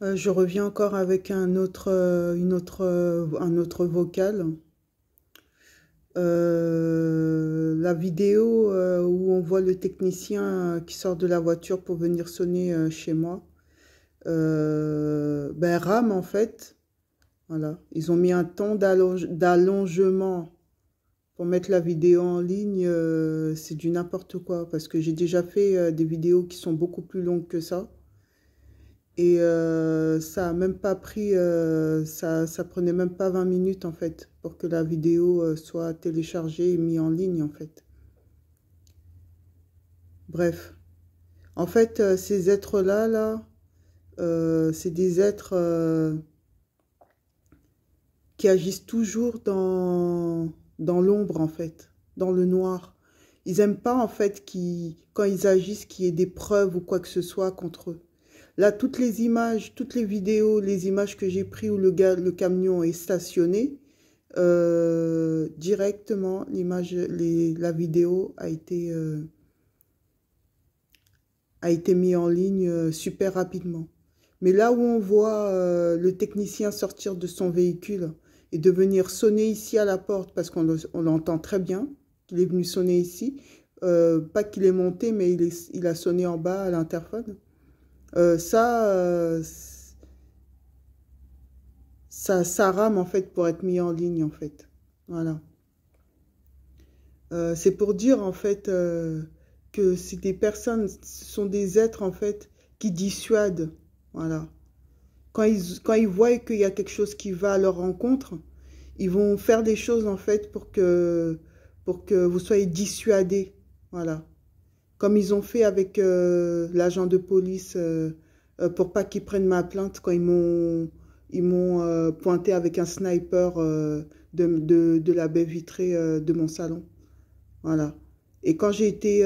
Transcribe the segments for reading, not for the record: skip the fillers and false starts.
Je reviens encore avec un autre vocal. La vidéo où on voit le technicien qui sort de la voiture pour venir sonner chez moi, ben, rame en fait. Voilà. Ils ont mis un temps d'allongement pour mettre la vidéo en ligne. C'est du n'importe quoi parce que j'ai déjà fait des vidéos qui sont beaucoup plus longues que ça. Et ça a même pas pris, ça prenait même pas 20 minutes en fait pour que la vidéo soit téléchargée et mise en ligne en fait. Bref, en fait, ces êtres-là, c'est des êtres qui agissent toujours dans l'ombre en fait, dans le noir. Ils aiment pas en fait quand ils agissent qu'il y ait des preuves ou quoi que ce soit contre eux. Là, toutes les images, toutes les vidéos, les images que j'ai prises où le camion est stationné, directement, la vidéo a été mise en ligne super rapidement. Mais là où on voit le technicien sortir de son véhicule et de venir sonner ici à la porte, parce qu'on l'entend très bien, qu'il est venu sonner ici, pas qu'il est monté, mais il a sonné en bas à l'interphone. Ça rame en fait pour être mis en ligne en fait. Voilà. C'est pour dire en fait que c'est des personnes, ce sont des êtres en fait qui dissuadent. Voilà. Quand ils voient qu'il y a quelque chose qui va à leur rencontre, ils vont faire des choses en fait pour que vous soyez dissuadés. Voilà. Comme ils ont fait avec l'agent de police pour pas qu'ils prennent ma plainte quand ils m'ont pointé avec un sniper de la baie vitrée de mon salon. Voilà. Et quand j'ai été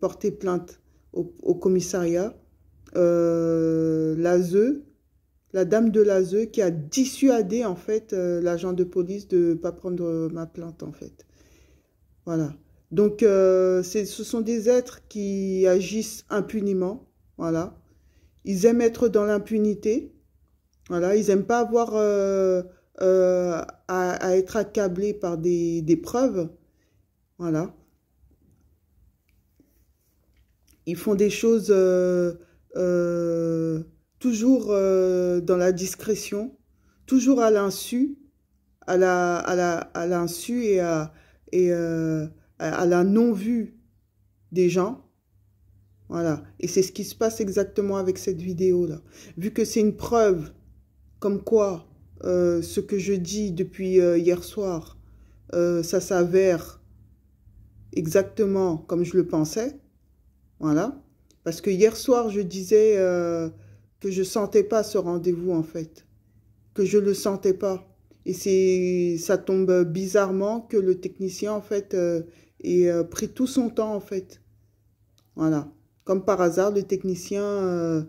porter plainte au commissariat, l'ASE, la dame de l'ASE qui a dissuadé en fait l'agent de police de ne pas prendre ma plainte en fait. Voilà. Donc, ce sont des êtres qui agissent impuniment. Voilà. Ils aiment être dans l'impunité. Voilà. Ils n'aiment pas avoir à être accablés par des preuves. Voilà. Ils font des choses toujours dans la discrétion, toujours à l'insu, à l'insu et à la non-vue des gens. Voilà. Et c'est ce qui se passe exactement avec cette vidéo-là. Vu que c'est une preuve comme quoi ce que je dis depuis hier soir, ça s'avère exactement comme je le pensais. Voilà. Parce que hier soir, je disais que je sentais pas ce rendez-vous en fait. Que je le sentais pas. Et ça tombe bizarrement que le technicien en fait ait pris tout son temps en fait. Voilà. Comme par hasard, le technicien,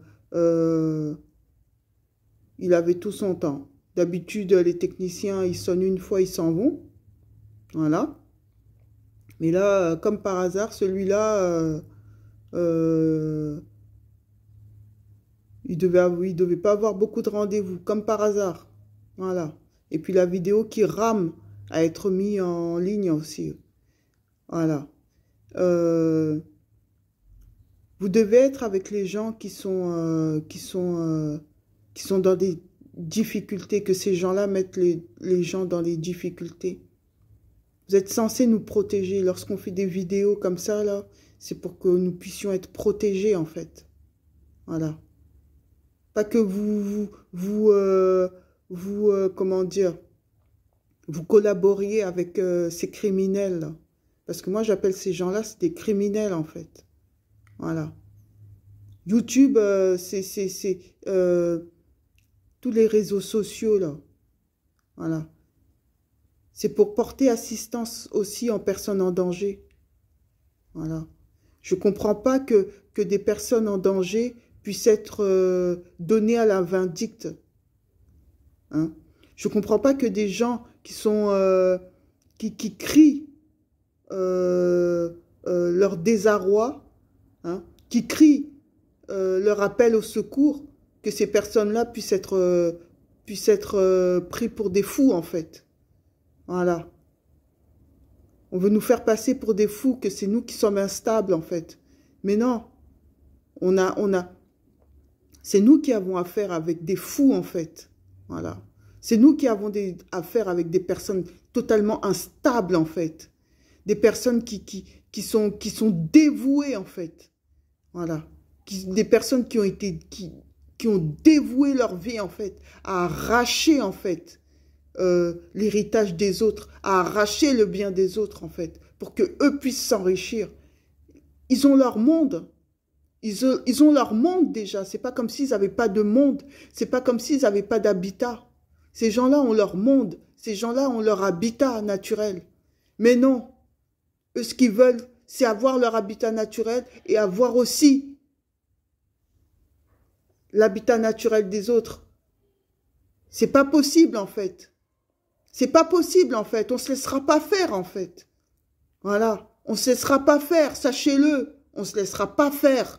il avait tout son temps. D'habitude, les techniciens, ils sonnent une fois, ils s'en vont. Voilà. Mais là, comme par hasard, celui-là, il devait pas avoir beaucoup de rendez-vous, comme par hasard. Voilà. Et puis la vidéo qui rame à être mise en ligne aussi. Voilà. Euh, Vous devez être avec les gens qui sont dans des difficultés, que ces gens-là mettent les gens dans les difficultés. Vous êtes censés nous protéger. Lorsqu'on fait des vidéos comme ça, là, c'est pour que nous puissions être protégés, en fait. Voilà. Pas que comment dire, vous collaboriez avec ces criminels, là. Parce que moi, j'appelle ces gens-là, c'est des criminels, en fait. Voilà. YouTube, tous les réseaux sociaux, là. Voilà. C'est pour porter assistance aussi en personnes en danger. Voilà. Je ne comprends pas que des personnes en danger puissent être données à la vindicte. Hein. Je ne comprends pas que des gens qui crient leur désarroi, hein, qui crient leur appel au secours, que ces personnes-là puissent être pris pour des fous, en fait. Voilà. On veut nous faire passer pour des fous, que c'est nous qui sommes instables, en fait. Mais non. C'est nous qui avons affaire avec des fous, en fait. Voilà. C'est nous qui avons affaire avec des personnes totalement instables, en fait. Des personnes qui sont dévouées, en fait. Voilà. Des personnes qui ont dévoué leur vie, en fait, à arracher, en fait, l'héritage des autres, à arracher le bien des autres, en fait, pour qu'eux puissent s'enrichir. Ils ont leur monde. Ils ont leur monde déjà. C'est pas comme s'ils n'avaient pas de monde. C'est pas comme s'ils n'avaient pas d'habitat. Ces gens-là ont leur monde. Ces gens-là ont leur habitat naturel. Mais non. Eux, ce qu'ils veulent, c'est avoir leur habitat naturel et avoir aussi l'habitat naturel des autres. C'est pas possible, en fait. C'est pas possible, en fait. On se laissera pas faire, en fait. Voilà. On se laissera pas faire, sachez-le. On se laissera pas faire.